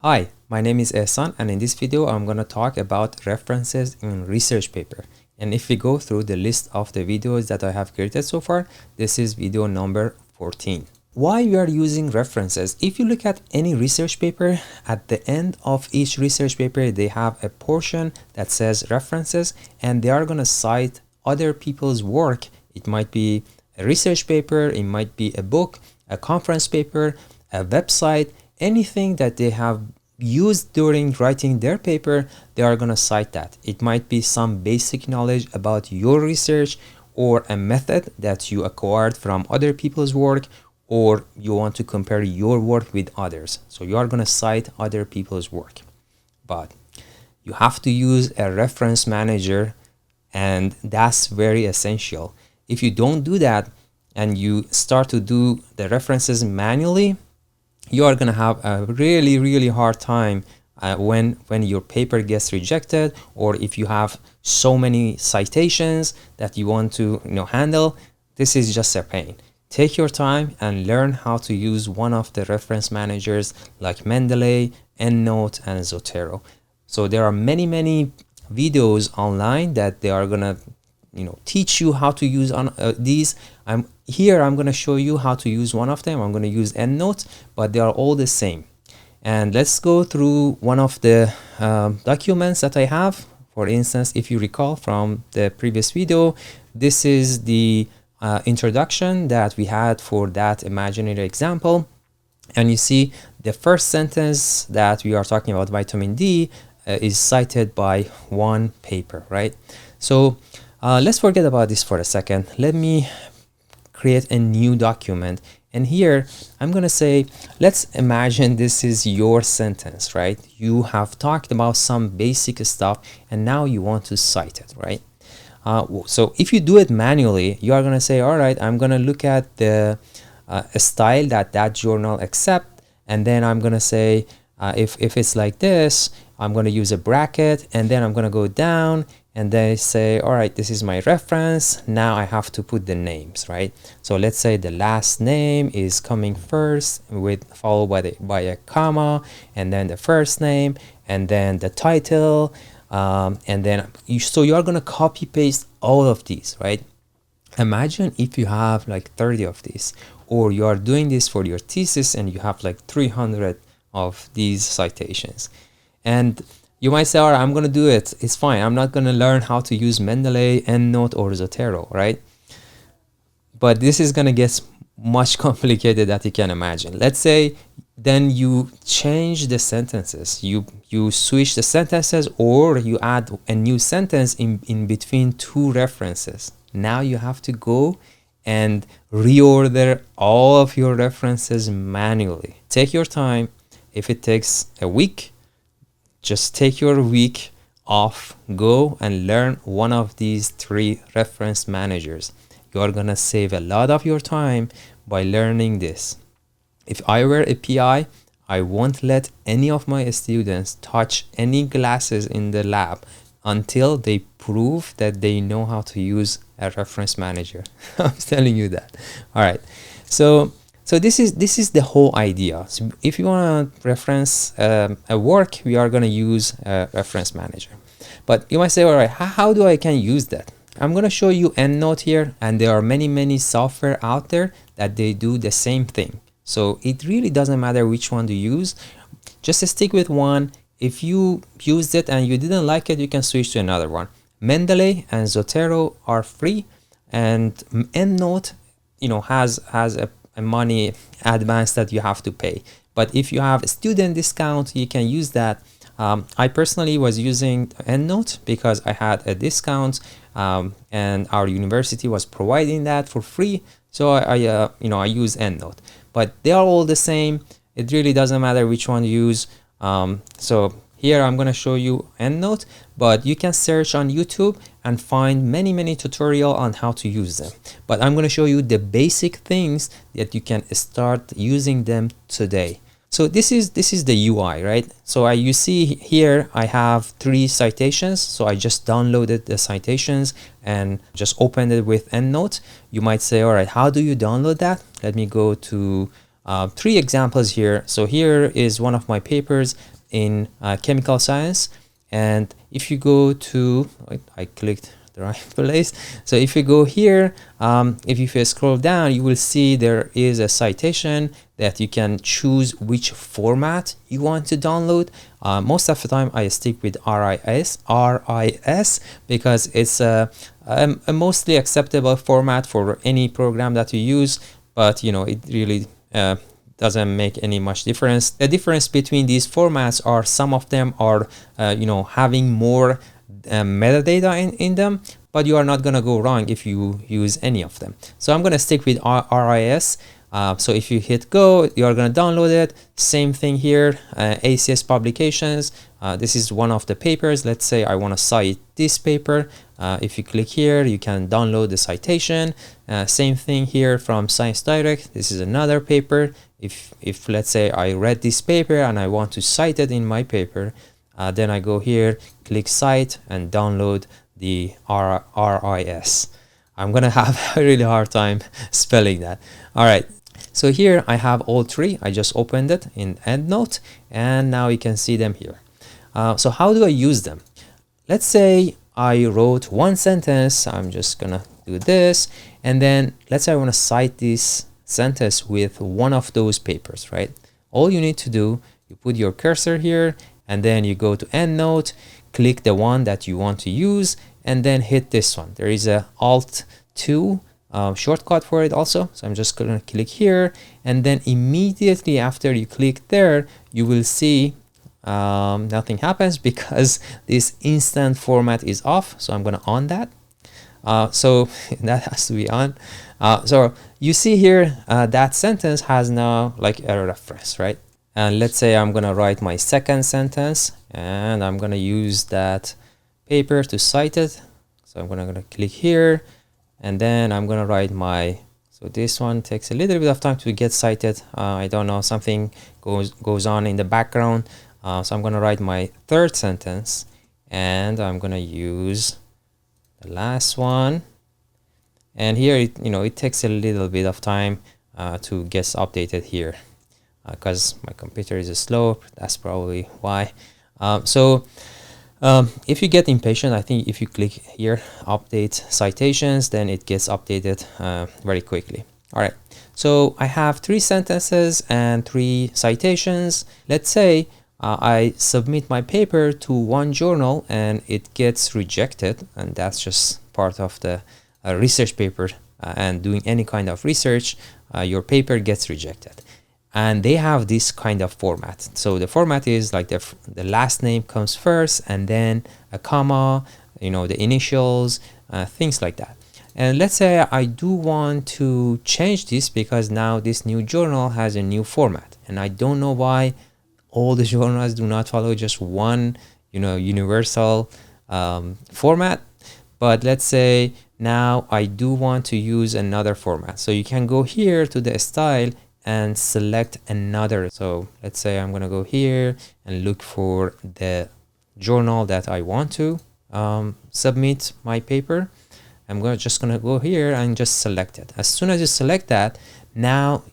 Hi, my name is Ehsan, and in this video I'm going to talk about references in research paper. And if we go through the list of the videos that I have created so far, this is video number 14. Why we are using references? If you look at any research paper, at the end of each research paper they have a portion that says references, and they are going to cite other people's work. It might be a research paper, it might be a book, a conference paper, a website, anything that they have used during writing their paper, they are going to cite that. It might be some basic knowledge about your research, or a method that you acquired from other people's work, or you want to compare your work with others. So you are going to cite other people's work. But you have to use a reference manager, and that's very essential. If you don't do that and you start to do the references manually, you are going to have a really hard time when your paper gets rejected, or if you have so many citations that you want to handle. This is just a pain. Take your time and learn how to use one of the reference managers like Mendeley, EndNote, and Zotero. So there are many videos online that they are going to teach you how to use on these. I'm going to show you how to use one of them. I'm going to use EndNote, but they are all the same. And let's go through one of the documents that I have. For instance, if you recall from the previous video, this is the introduction that we had for that imaginary example. And you see the first sentence that we are talking about vitamin D is cited by one paper, right? So let's forget about this for a second. Let me create a new document, and here I'm gonna say, let's imagine this is your sentence, right? You have talked about some basic stuff and now you want to cite it, right? So if you do it manually, you are gonna say, all right, I'm gonna look at the style that journal accept, and then I'm gonna say, if it's like this, I'm going to use a bracket, and then I'm going to go down and then say, all right, this is my reference. Now I have to put the names, right? So let's say the last name is coming first, followed by a comma, and then the first name, and then the title, and then you are going to copy paste all of these, right? Imagine if you have like 30 of these, or you are doing this for your thesis and you have like 300 of these citations. And you might say, all right, I'm going to do it. It's fine. I'm not going to learn how to use Mendeley, EndNote, or Zotero, right? But this is going to get much complicated that you can imagine. Let's say then you change the sentences. You switch the sentences, or you add a new sentence in between two references. Now you have to go and reorder all of your references manually. Take your time. If it takes a week, just take your week off, go and learn one of these three reference managers. You are gonna save a lot of your time by learning this. If I were a PI, I won't let any of my students touch any glasses in the lab until they prove that they know how to use a reference manager. I'm telling you that. All right. So this is the whole idea. So if you want to reference a work, we are going to use a reference manager. But you might say, all right, how do I can use that? I'm going to show you EndNote here, and there are many software out there that they do the same thing. So it really doesn't matter which one to use. Just stick with one. If you used it and you didn't like it, you can switch to another one. Mendeley and Zotero are free, and EndNote, has a money advance that you have to pay. But if you have a student discount, you can use that. I personally was using EndNote because I had a discount, and our university was providing that for free. So I use EndNote. But they are all the same. It really doesn't matter which one you use. So here I'm going to show you EndNote, but you can search on YouTube and find many tutorials on how to use them. But I'm going to show you the basic things that you can start using them today. So this is the UI, right? So you see here I have 3 citations. So I just downloaded the citations and just opened it with EndNote. You might say, all right, how do you download that? Let me go to three examples here. So here is one of my papers in chemical science, and if you go to, wait, I clicked the right place. So if you go here, if you scroll down, you will see there is a citation that you can choose which format you want to download. Most of the time I stick with RIS because it's a mostly acceptable format for any program that you use, but you know, it really doesn't make any much difference. The difference between these formats are some of them are you know, having more metadata in them, but you are not going to go wrong if you use any of them. So I'm going to stick with RIS. So if you hit go, you are going to download it. Same thing here, ACS publications. This is one of the papers. Let's say I want to cite this paper. If you click here, you can download the citation. Same thing here from Science Direct. This is another paper. If let's say I read this paper and I want to cite it in my paper, then I go here, click cite, and download the RIS. I'm gonna have a really hard time spelling that. All right, so here I have all three. I just opened it in EndNote, and now you can see them here. So how do I use them? Let's say I wrote one sentence. I'm just gonna do this, and then let's say I want to cite this sentence with one of those papers, right? All you need to do, you put your cursor here, and then you go to EndNote, click the one that you want to use, and then hit this one. There is a Alt 2 shortcut for it also. So I'm just going to click here, and then immediately after you click there, you will see nothing happens because this instant format is off. So I'm going to on that. So that has to be on. So you see here that sentence has now like a reference, right? And let's say I'm gonna write my second sentence, and I'm gonna use that paper to cite it. So I'm gonna click here, and then I'm gonna write my, so this one takes a little bit of time to get cited. I don't know, something goes on in the background. So I'm gonna write my third sentence, and I'm gonna use the last one. And here, it takes a little bit of time to get updated here because my computer is slow. That's probably why. If you get impatient, I think if you click here, update citations, then it gets updated very quickly. All right. So I have 3 sentences and 3 citations. Let's say I submit my paper to one journal and it gets rejected, and that's just part of the research paper and doing any kind of research, your paper gets rejected. And they have this kind of format. So the format is like the last name comes first, and then a comma, the initials, things like that. And let's say I do want to change this because now this new journal has a new format, and I don't know why all the journals do not follow just one, universal format. But let's say now I do want to use another format. So you can go here to the style and select another. So let's say I'm going to go here and look for the journal that I want to submit my paper. I'm just going to go here and just select it. As soon as you select that, now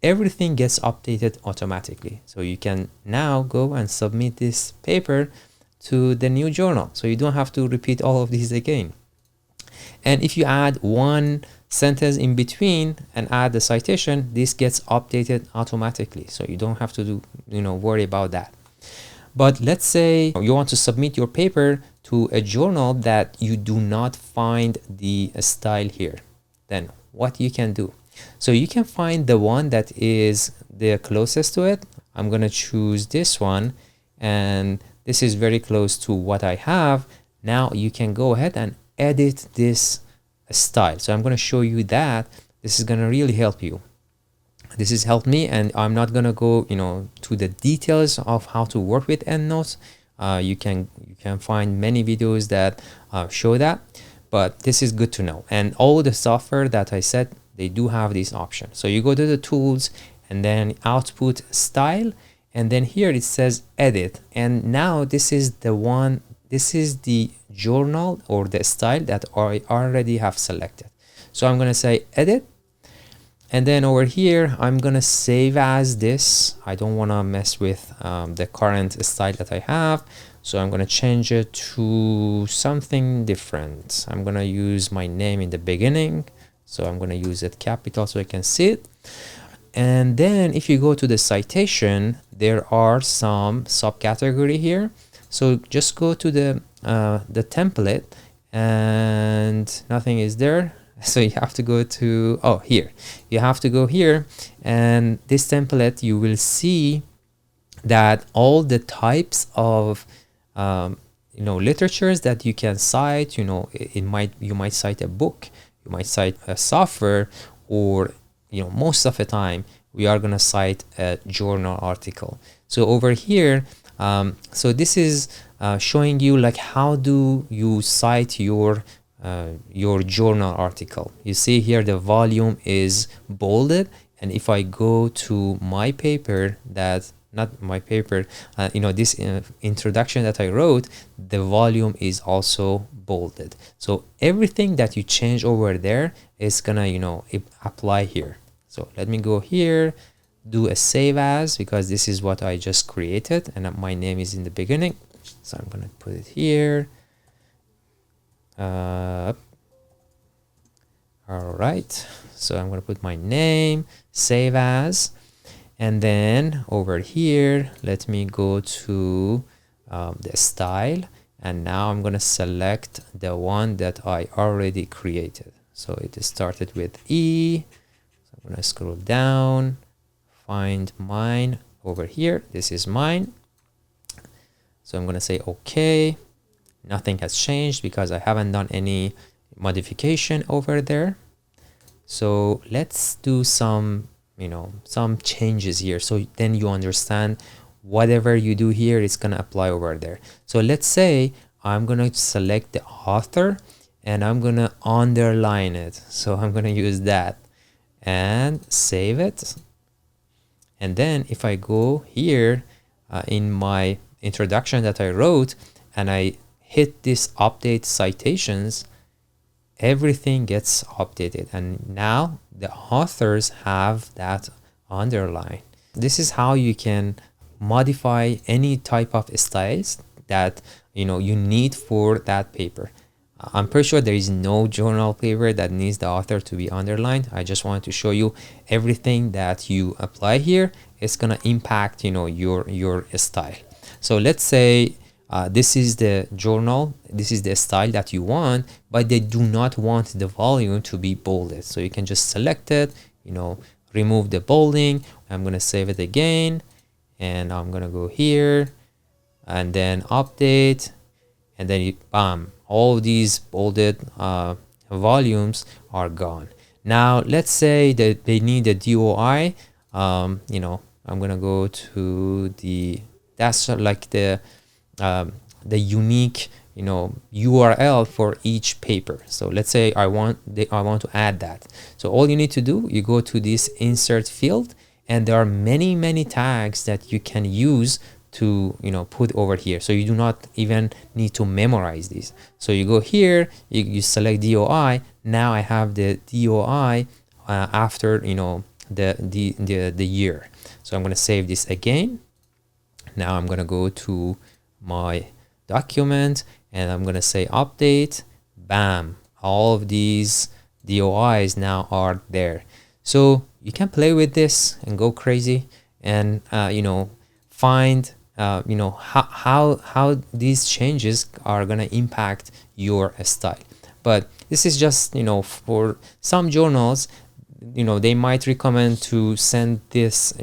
everything gets updated automatically. So you can now go and submit this paper to the new journal. So you don't have to repeat all of these again. And if you add one sentence in between and add the citation, this gets updated automatically. So you don't have to worry about that. But let's say you want to submit your paper to a journal that you do not find the style here. Then what you can do? So you can find the one that is the closest to it. I'm going to choose this one, and this is very close to what I have. Now you can go ahead and edit this style. So I'm going to show you that. This is going to really help you. This has helped me, and I'm not going to go to the details of how to work with EndNote. You can find many videos that show that, but this is good to know. And all the software that I said, they do have this option. So you go to the tools and then output style, and then here it says edit, and now this is the one. This is the journal or the style that I already have selected. So I'm going to say edit, And then over here, I'm gonna save as this. I don't wanna mess with the current style that I have. So I'm gonna change it to something different. I'm gonna use my name in the beginning. So I'm gonna use it capital so I can see it. And then if you go to the citation, there are some subcategory here. So just go to the template and nothing is there. So you have to go to, oh, here. You have to go here, and this template, you will see that all the types of literatures that you can cite, you might cite a book, you might cite a software, or most of the time we are going to cite a journal article. So over here, so this is showing you like how do you cite your journal article. You see here the volume is bolded, and if I go to my paper, this introduction that I wrote, the volume is also bolded. So everything that you change over there is gonna apply here. So let me go here, do a save as, because this is what I just created and my name is in the beginning. So I'm gonna put it here. All right, so I'm gonna put my name, save as, and then over here let me go to the style, and now I'm gonna select the one that I already created. So it started with E, so I'm gonna scroll down, find mine over here. This is mine. So I'm gonna say okay. Nothing has changed because I haven't done any modification over there. So let's do some changes here, so then you understand whatever you do here is gonna apply over there. So let's say I'm gonna select the author and I'm gonna underline it. So I'm gonna use that and save it. And then if I go here in my introduction that I wrote and I hit this update citations, everything gets updated, and now the authors have that underline. This is how you can modify any type of styles that you need for that paper. I'm pretty sure there is no journal paper that needs the author to be underlined. I just wanted to show you everything that you apply here is gonna impact your style. So let's say this is the journal, this is the style that you want, but they do not want the volume to be bolded. So you can just select it, remove the bolding. I'm going to save it again, and I'm going to go here and then update, and then bam, all these bolded volumes are gone. Now let's say that they need a DOI. I'm going to go to that's like the unique URL for each paper. So let's say I want to add that. So all you need to do, you go to this insert field, and there are many tags that you can use to put over here. So you do not even need to memorize these. So you go here, you select DOI. Now I have the DOI after the year. So I'm going to save this again. Now I'm going to go to my document and I'm going to say update. Bam, all of these DOIs now are there. So you can play with this and go crazy and find how these changes are going to impact your style. But this is just for some journals, they might recommend to send this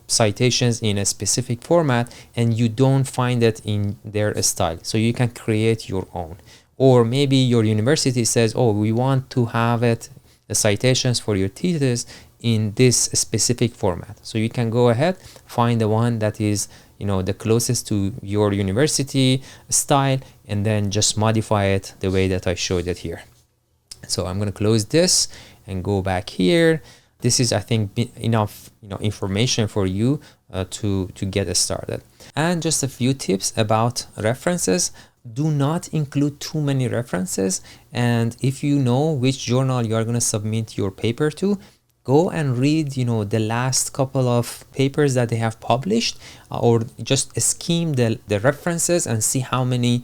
citations in a specific format, and you don't find it in their style, so you can create your own. Or maybe your university says, oh, we want to have the citations for your thesis in this specific format. So you can go ahead, find the one that is the closest to your university style, and then just modify it the way that I showed it here. So I'm going to close this and go back here. This is, I think, enough information for you to get started. And just a few tips about references. Do not include too many references, and if you know which journal you are going to submit your paper to, go and read, the last couple of papers that they have published, or just skim the references and see how many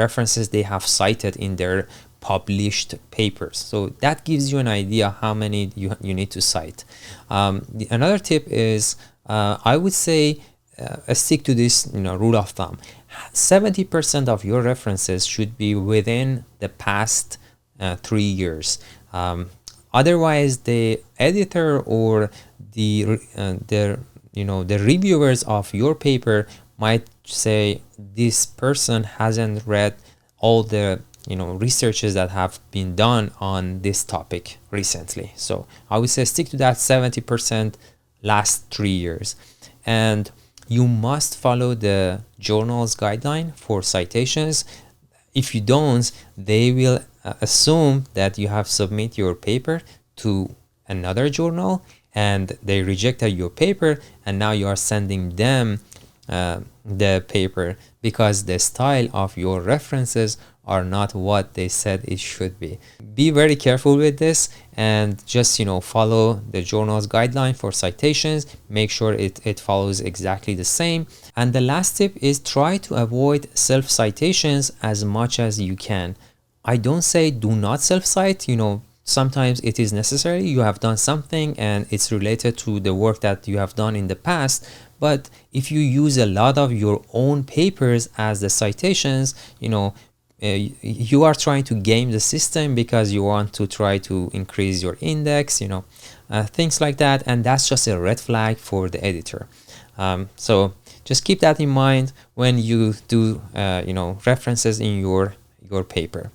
references they have cited in their published papers. So that gives you an idea how many you need to cite. Another tip is, I would say, stick to this rule of thumb. 70% of your references should be within the past 3 years. Otherwise, the editor or the reviewers of your paper might say this person hasn't read all the researches that have been done on this topic recently. So I would say stick to that 70% last 3 years. And you must follow the journal's guideline for citations. If you don't, they will assume that you have submitted your paper to another journal and they rejected your paper, and now you are sending them the paper because the style of your references are not what they said it should be. Be very careful with this and just follow the journal's guideline for citations. Make sure it follows exactly the same. And the last tip is try to avoid self-citations as much as you can. I don't say do not self-cite. Sometimes it is necessary. You have done something and it's related to the work that you have done in the past. But if you use a lot of your own papers as the citations, you are trying to game the system because you want to try to increase your index, things like that. And that's just a red flag for the editor. So just keep that in mind when you do, references in your paper.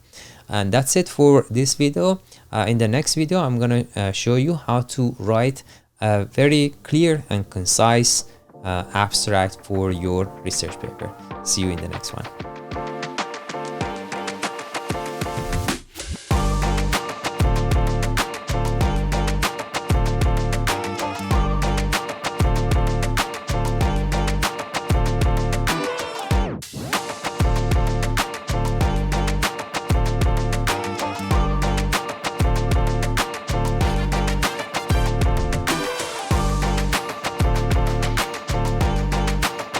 And that's it for this video. In the next video, I'm going to show you how to write a very clear and concise abstract for your research paper. See you in the next one.